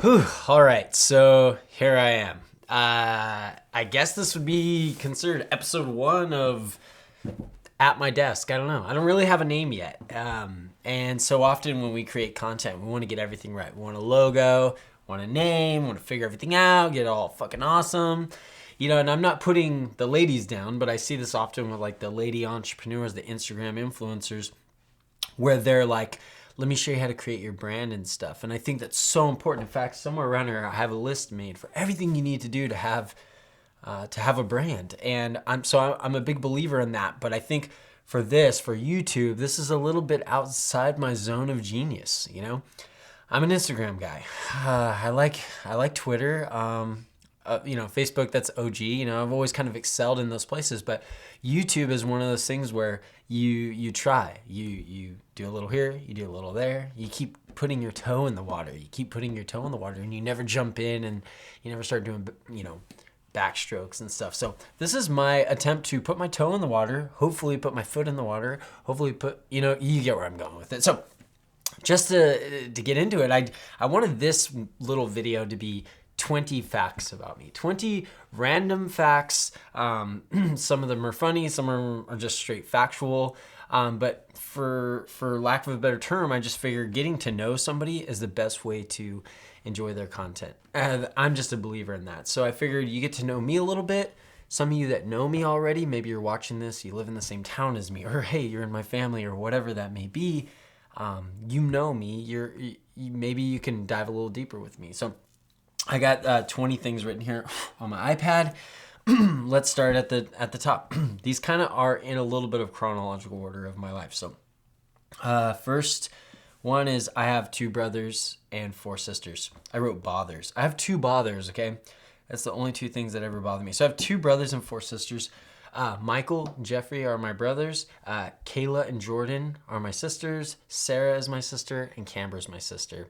Whew, all right, so here I am. I guess this would be considered episode one of At My Desk. I don't know. I don't really have a name yet. And so often when we create content, we want to get everything right. We want a logo, want a name, want to figure everything out, get it all fucking awesome. And I'm not putting the ladies down, but I see this often with like the lady entrepreneurs, the Instagram influencers, where they're like, let me show you how to create your brand and stuff. And I think that's so important. In fact, somewhere around here, I have a list made for everything you need to do to have a brand. And I'm a big believer in that. But I think for YouTube, this is a little bit outside my zone of genius. I'm an Instagram guy. I like Twitter. Facebook, that's OG. I've always kind of excelled in those places, but YouTube is one of those things where you try. You do a little here, you do a little there. You keep putting your toe in the water. And you never jump in and you never start doing, backstrokes and stuff. So this is my attempt to put my toe in the water, hopefully put my foot in the water, hopefully you get where I'm going with it. So just to get into it, I wanted this little video to be 20 facts about me. 20 random facts. Some of them are funny, some of them are just straight factual. But for lack of a better term, I just figured getting to know somebody is the best way to enjoy their content. And I'm just a believer in that. So I figured you get to know me a little bit. Some of you that know me already, maybe you're watching this, you live in the same town as me, or hey, you're in my family, or whatever that may be. You know me. Maybe you can dive a little deeper with me. So I got 20 things written here on my iPad. Let's start at the top. These kind of are in a little bit of chronological order of my life. So first one is I have 2 brothers and 4 sisters. I wrote bothers. I have 2 bothers, okay? That's the only 2 things that ever bother me. So I have 2 brothers and 4 sisters. Michael and Jeffrey are my brothers. Kayla and Jordan are my sisters. Sarah is my sister, and Camber is my sister.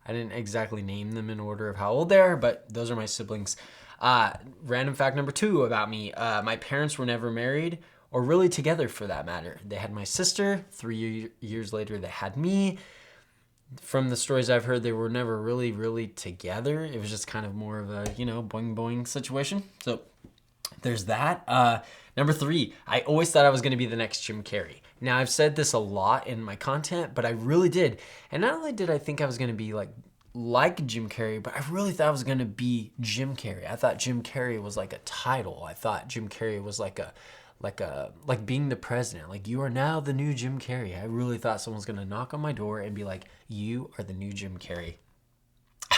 I didn't exactly name them in order of how old they are, but those are my siblings. Random fact number 2 about me. My parents were never married, or really together for that matter. They had my sister. 3 years later, they had me. From the stories I've heard, they were never really, really together. It was just kind of more of a, boing boing situation. So there's that. Number 3, I always thought I was going to be the next Jim Carrey. Now, I've said this a lot in my content, but I really did. And not only did I think I was going to be like Jim Carrey, but I really thought I was going to be Jim Carrey. I thought Jim Carrey was like a title. I thought Jim Carrey was like being the president. Like, you are now the new Jim Carrey. I really thought someone was going to knock on my door and be like, you are the new Jim Carrey.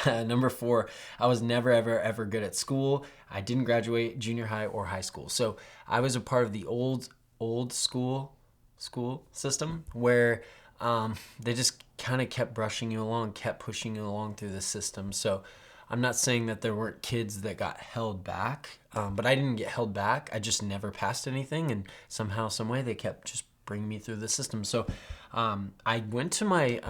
Number 4, I was never, ever, ever good at school. I didn't graduate junior high or high school. So I was a part of the old school system where they just kind of kept brushing you along, kept pushing you along through the system. So I'm not saying that there weren't kids that got held back, but I didn't get held back. I just never passed anything, and somehow, some way, they kept just bringing me through the system. So I went to my,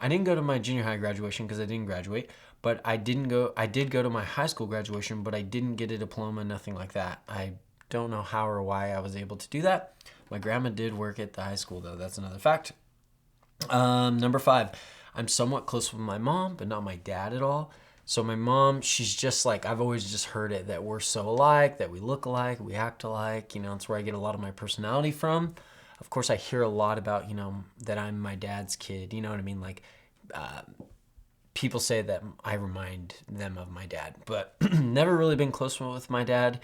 I didn't go to my junior high graduation because I didn't graduate, but I did go to my high school graduation, but I didn't get a diploma, nothing like that. I don't know how or why I was able to do that. My grandma did work at the high school, though. That's another fact. Number 5, I'm somewhat close with my mom, but not my dad at all. So my mom, she's just like, I've always just heard it, that we're so alike, that we look alike, we act alike. It's where I get a lot of my personality from. Of course, I hear a lot about, that I'm my dad's kid. You know what I mean? Like, people say that I remind them of my dad, but never really been close with my dad.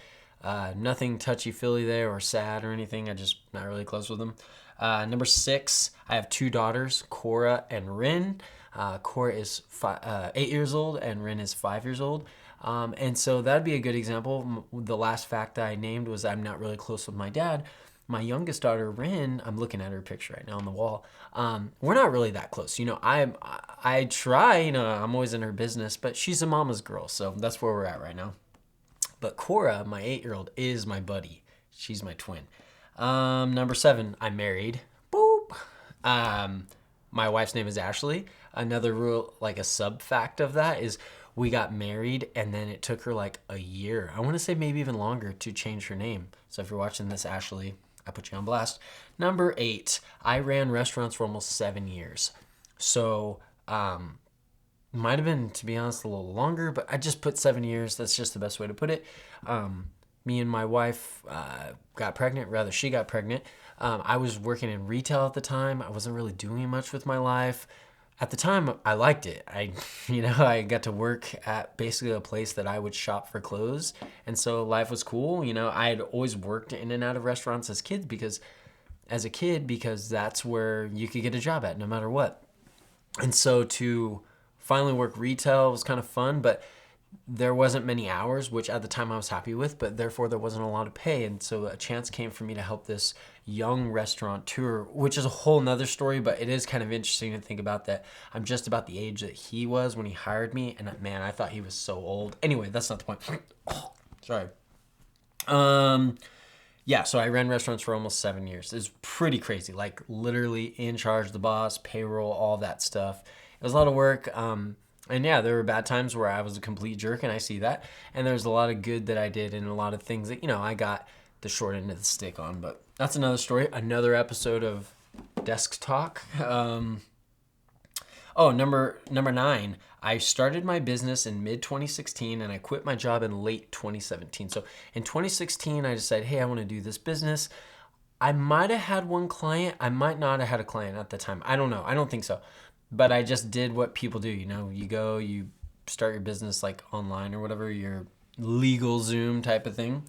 Nothing touchy-feely there or sad or anything. I just not really close with him. Number 6, I have 2 daughters, Cora and Rin. Cora is 8 years old and Rin is 5 years old. And so that'd be a good example. The last fact that I named was I'm not really close with my dad. My youngest daughter, Rin, I'm looking at her picture right now on the wall. We're not really that close. I try, I'm always in her business, but she's a mama's girl. So that's where we're at right now. But Cora, my 8-year-old, is my buddy. She's my twin. Number 7, I'm married. Boop. My wife's name is Ashley. Another real, a sub fact of that is we got married and then it took her a year. I want to say maybe even longer to change her name. So if you're watching this, Ashley, I put you on blast. Number 8, I ran restaurants for almost 7 years. So Might have been, to be honest, a little longer, but I just put 7 years. That's just the best way to put it. Me and my wife got pregnant. Rather, she got pregnant. I was working in retail at the time. I wasn't really doing much with my life. At the time, I liked it. I got to work at basically a place that I would shop for clothes, and so life was cool. I had always worked in and out of restaurants as a kid because that's where you could get a job at no matter what. And so to finally work retail was kind of fun, but there wasn't many hours, which at the time I was happy with, but therefore there wasn't a lot of pay. And so a chance came for me to help this young restaurateur, which is a whole nother story, but it is kind of interesting to think about that I'm just about the age that he was when he hired me. And man, I thought he was so old. Anyway, that's not the point. Oh, sorry. Yeah, so I ran restaurants for almost 7 years. It was pretty crazy, like literally in charge, the boss, payroll, all that stuff. It was a lot of work. And yeah, there were bad times where I was a complete jerk, and I see that. And there's a lot of good that I did, and a lot of things that, I got the short end of the stick on. But that's another story, another episode of Desk Talk. Number 9. I started my business in mid 2016 and I quit my job in late 2017. So in 2016, I decided, hey, I want to do this business. I might have had one client. I might not have had a client at the time. I don't know. I don't think so. But I just did what people do. You go, you start your business like online or whatever, your legal Zoom type of thing.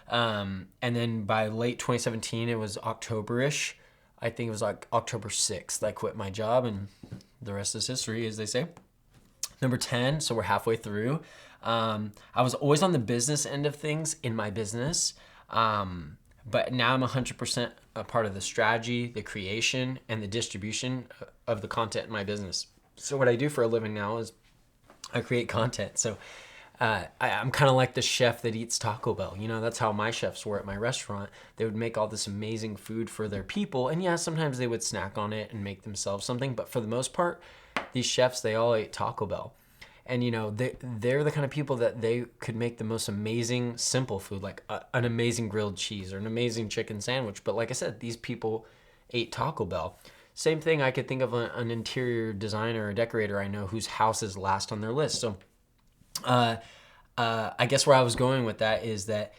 And then by late 2017, it was October-ish. I think it was like October 6th, I quit my job, and the rest is history, as they say. Number 10, so we're halfway through. I was always on the business end of things in my business, but now I'm 100% a part of the strategy, the creation, and the distribution of the content in my business. So what I do for a living now is I create content. So I'm kind of like the chef that eats Taco Bell. That's how my chefs were at my restaurant. They would make all this amazing food for their people. And yeah, sometimes they would snack on it and make themselves something. But for the most part, these chefs, they all ate Taco Bell. And, they're the kind of people that they could make the most amazing, simple food, like an amazing grilled cheese or an amazing chicken sandwich. But like I said, these people ate Taco Bell. Same thing, I could think of an interior designer or decorator I know whose house is last on their list. So I guess where I was going with that is that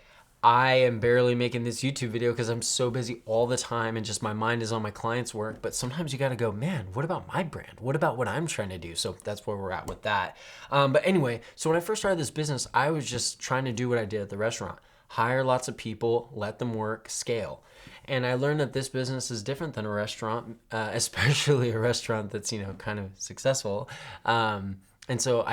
I am barely making this YouTube video because I'm so busy all the time and just my mind is on my clients' work. But sometimes you got to go, man, what about my brand? What about what I'm trying to do? So that's where we're at with that. But anyway, so when I first started this business, I was just trying to do what I did at the restaurant. Hire lots of people, let them work, scale. And I learned that this business is different than a restaurant, especially a restaurant that's, kind of successful. And so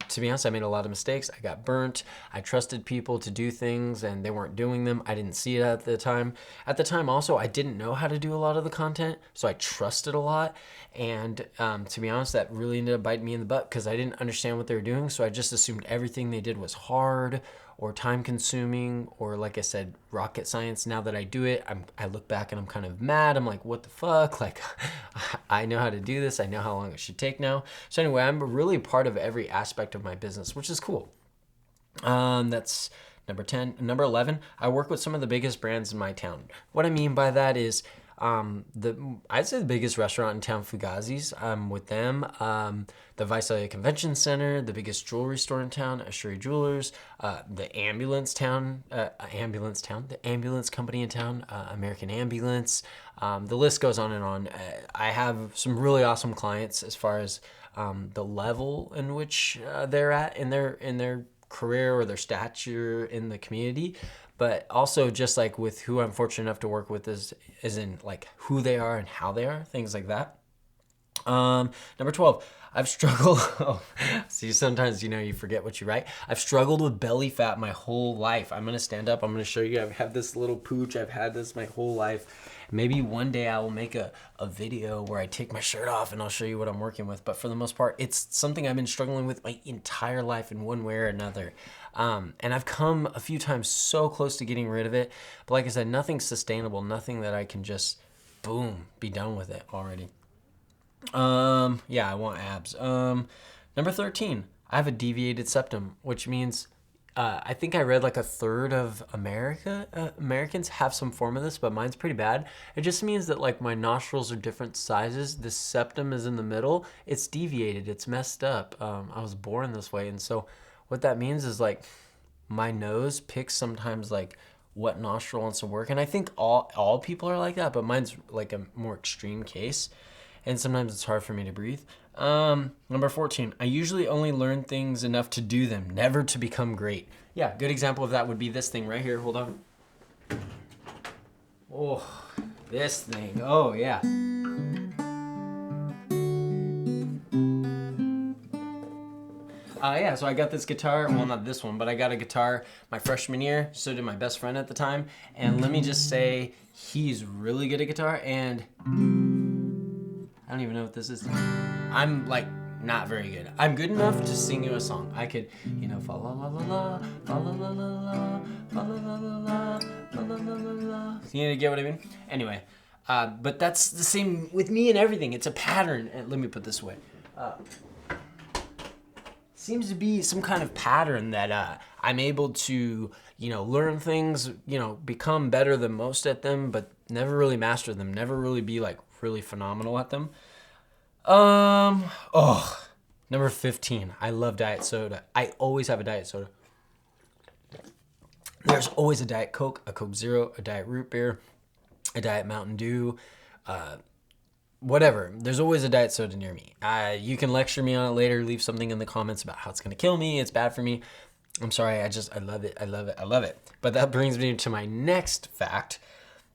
to be honest, I made a lot of mistakes. I got burnt. I trusted people to do things and they weren't doing them. I didn't see it at the time. At the time also, I didn't know how to do a lot of the content, so I trusted a lot. And to be honest, that really ended up biting me in the butt because I didn't understand what they were doing. So I just assumed everything they did was hard or time consuming or, like I said, rocket science. Now that I do it, I look back and I'm kind of mad. I'm like, what the fuck? Like, I know how to do this. I know how long it should take now. So anyway, I'm really part of every aspect of my business, which is cool. That's number 10. Number 11, I work with some of the biggest brands in my town. What I mean by that is I'd say the biggest restaurant in town, Fugazi's. I'm with them. The Visalia Convention Center, the biggest jewelry store in town, Ashuri Jewelers, the ambulance company in town, American Ambulance. The list goes on and on. I have some really awesome clients as far as the level in which they're at in their career or their stature in the community. But also just like with who I'm fortunate enough to work with is in like who they are and how they are, things like that. Number 12, I've struggled. See, sometimes, you forget what you write. I've struggled with belly fat my whole life. I'm going to stand up. I'm going to show you. I've had this little pooch. I've had this my whole life. Maybe one day I will make a video where I take my shirt off and I'll show you what I'm working with. But for the most part, it's something I've been struggling with my entire life in one way or another. And I've come a few times so close to getting rid of it. But like I said, nothing sustainable, nothing that I can just, boom, be done with it already. Yeah, I want abs. Number 13, I have a deviated septum, which means I think I read like a third of Americans have some form of this, but mine's pretty bad. It just means that like my nostrils are different sizes. The septum is in the middle. It's deviated. It's messed up. I was born this way, and so what that means is like my nose picks sometimes like what nostril wants to work, and I think all people are like that, but mine's like a more extreme case, and sometimes it's hard for me to breathe. Number 14, I usually only learn things enough to do them, never to become great. Yeah, good example of that would be this thing right here. Hold on. Oh, this thing. Oh, yeah. Yeah, so I got this guitar. Well, not this one, but I got a guitar my freshman year. So did my best friend at the time. And let me just say, he's really good at guitar. And I don't even know what this is. I'm like not very good. I'm good enough to sing you a song. I could, fa la la la la, fa la la la la, fa la la la la, fa la la la la. You get what I mean? Anyway, but that's the same with me and everything. It's a pattern. And let me put this away. Seems to be some kind of pattern that I'm able to, learn things, become better than most at them, but never really master them. Never really be like really phenomenal at them. Number 15. I love diet soda. I always have a diet soda. There's always a Diet Coke, a Coke Zero, a Diet Root Beer, a Diet Mountain Dew, whatever. There's always a diet soda near me. You can lecture me on it later. Leave something in the comments about how it's going to kill me. It's bad for me. I'm sorry. I love it. I love it. I love it. But that brings me to my next fact.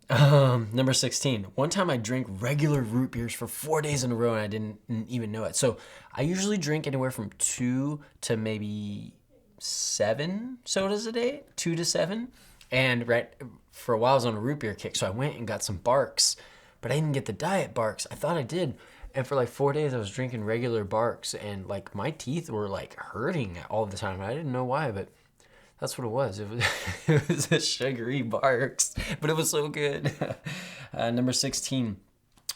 Number 16. One time I drank regular root beers for 4 days in a row and I didn't even know it. So I usually drink anywhere from 2 to maybe 7 sodas a day, 2 to 7. And right for a while I was on a root beer kick. So I went and got some Barks, but I didn't get the diet Barks. I thought I did. And for like 4 days I was drinking regular Barks and like my teeth were like hurting all the time. I didn't know why, but that's what it was. It was a sugary Barks, but it was so good. Number 16.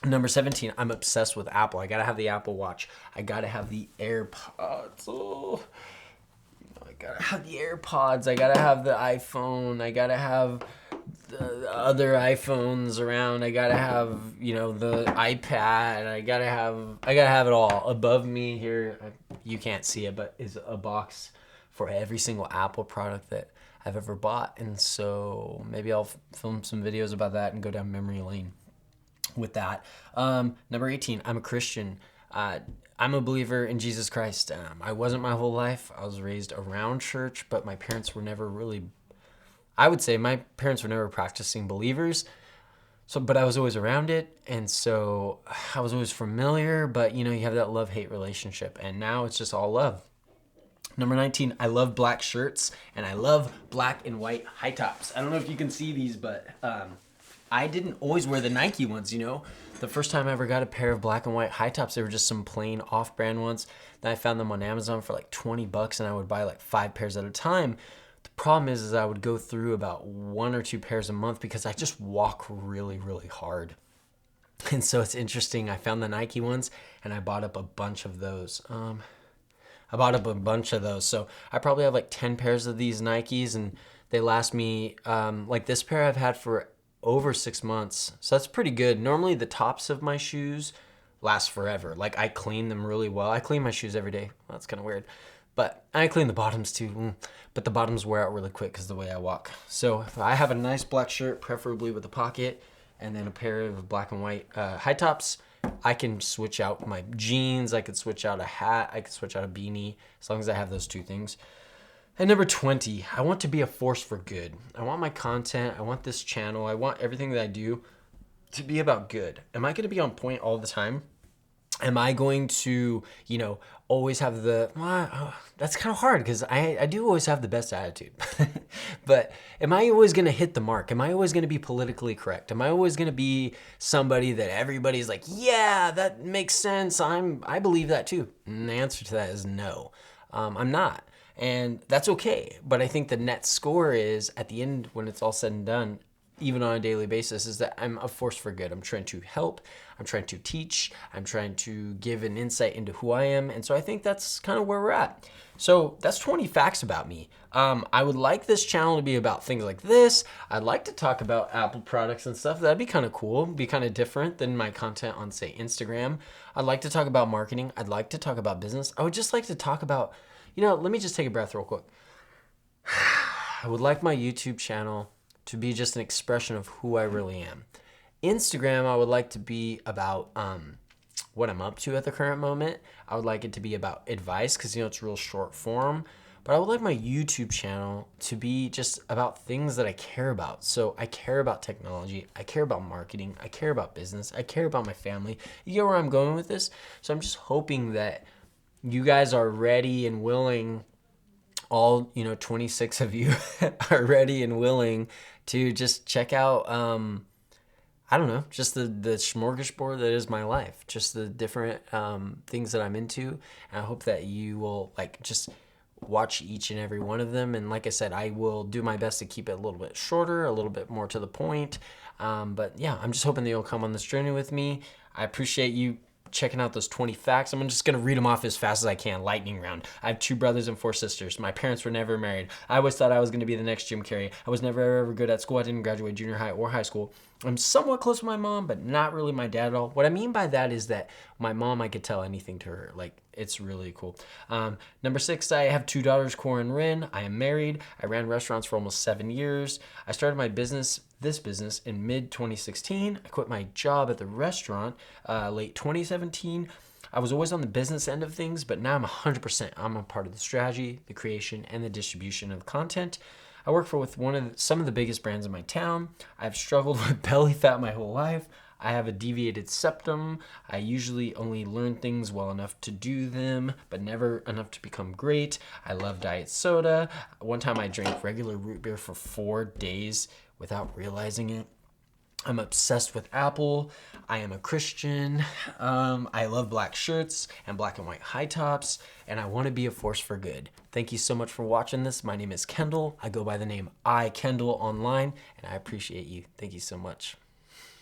Number 17, I'm obsessed with Apple. I gotta have the Apple Watch. I gotta have the AirPods. Oh, I gotta have the AirPods. I gotta have the iPhone. I gotta have the other iPhones around. I gotta have, the iPad. I gotta have it all. Above me here, you can't see it, but is a box for every single Apple product that I've ever bought. And so maybe I'll film some videos about that and go down memory lane with that. Number 18, I'm a Christian. I'm a believer in Jesus Christ. I wasn't my whole life. I was raised around church, but my parents were never really, I would say my parents were never practicing believers. But I was always around it. And so I was always familiar, but you have that love-hate relationship. And now it's just all love. Number 19, I love black shirts and I love black and white high tops. I don't know if you can see these, but I didn't always wear the Nike ones, The first time I ever got a pair of black and white high tops, they were just some plain off-brand ones. Then I found them on Amazon for like $20 and I would buy like 5 pairs at a time. The problem is I would go through about 1 or 2 pairs a month because I just walk really, really hard. And so it's interesting. I found the Nike ones and I bought up a bunch of those. So I probably have like 10 pairs of these Nikes and they last me, like this pair I've had for over 6 months. So that's pretty good. Normally the tops of my shoes last forever. Like I clean them really well. I clean my shoes every day. Well, that's kind of weird. But I clean the bottoms too. But the bottoms wear out really quick because of the way I walk. So if I have a nice black shirt, preferably with a pocket, and then a pair of black and white high tops, I can switch out my jeans, I could switch out a hat, I could switch out a beanie, as long as I have those 2 things. And number 20, I want to be a force for good. I want my content, I want this channel, I want everything that I do to be about good. Am I going to be on point all the time? Am I going to, always have that's kind of hard because I do always have the best attitude. But am I always going to hit the mark? Am I always going to be politically correct? Am I always going to be somebody that everybody's like, yeah, that makes sense. I believe that too. And the answer to that is no. I'm not. And that's okay. But I think the net score is at the end, when it's all said and done, even on a daily basis, is that I'm a force for good. I'm trying to help, I'm trying to teach, I'm trying to give an insight into who I am. And so I think that's kind of where we're at. So that's 20 facts about me. I would like this channel to be about things like this. I'd like to talk about Apple products and stuff. That'd be kind of cool, be kind of different than my content on, say, Instagram. I'd like to talk about marketing. I'd like to talk about business. I would just like to talk about, let me just take a breath real quick. I would like my YouTube channel to be just an expression of who I really am. Instagram, I would like to be about what I'm up to at the current moment. I would like it to be about advice because, it's real short form. But I would like my YouTube channel to be just about things that I care about. So I care about technology. I care about marketing. I care about business. I care about my family. You get where I'm going with this? So I'm just hoping that you guys are ready and willing, all 26 of you are ready and willing to just check out I don't know, just the smorgasbord that is my life, just the different things that I'm into. And I hope that you will just watch each and every one of them. And like I said, I will do my best to keep it a little bit shorter, a little bit more to the point. But yeah, I'm just hoping that you'll come on this journey with me. I appreciate you checking out those 20 facts. I'm just going to read them off as fast as I can. Lightning round. I have 2 brothers and 4 sisters. My parents were never married. I always thought I was going to be the next Jim Carrey. I was never ever good at school. I didn't graduate junior high or high school. I'm somewhat close to my mom, but not really my dad at all. What I mean by that is that my mom, I could tell anything to her. It's really cool. Number 6, I have 2 daughters, Cora and Rin. I am married. I ran restaurants for almost 7 years. I started this business in mid-2016. I quit my job at the restaurant late 2017. I was always on the business end of things, but now I'm 100%. I'm a part of the strategy, the creation, and the distribution of content. I work with some of the biggest brands in my town. I've struggled with belly fat my whole life. I have a deviated septum. I usually only learn things well enough to do them, but never enough to become great. I love diet soda. One time I drank regular root beer for 4 days without realizing it. I'm obsessed with Apple. I am a Christian. I love black shirts and black and white high tops, and I want to be a force for good. Thank you so much for watching this. My name is Kendall. I go by the name iKendel online, and I appreciate you. Thank you so much.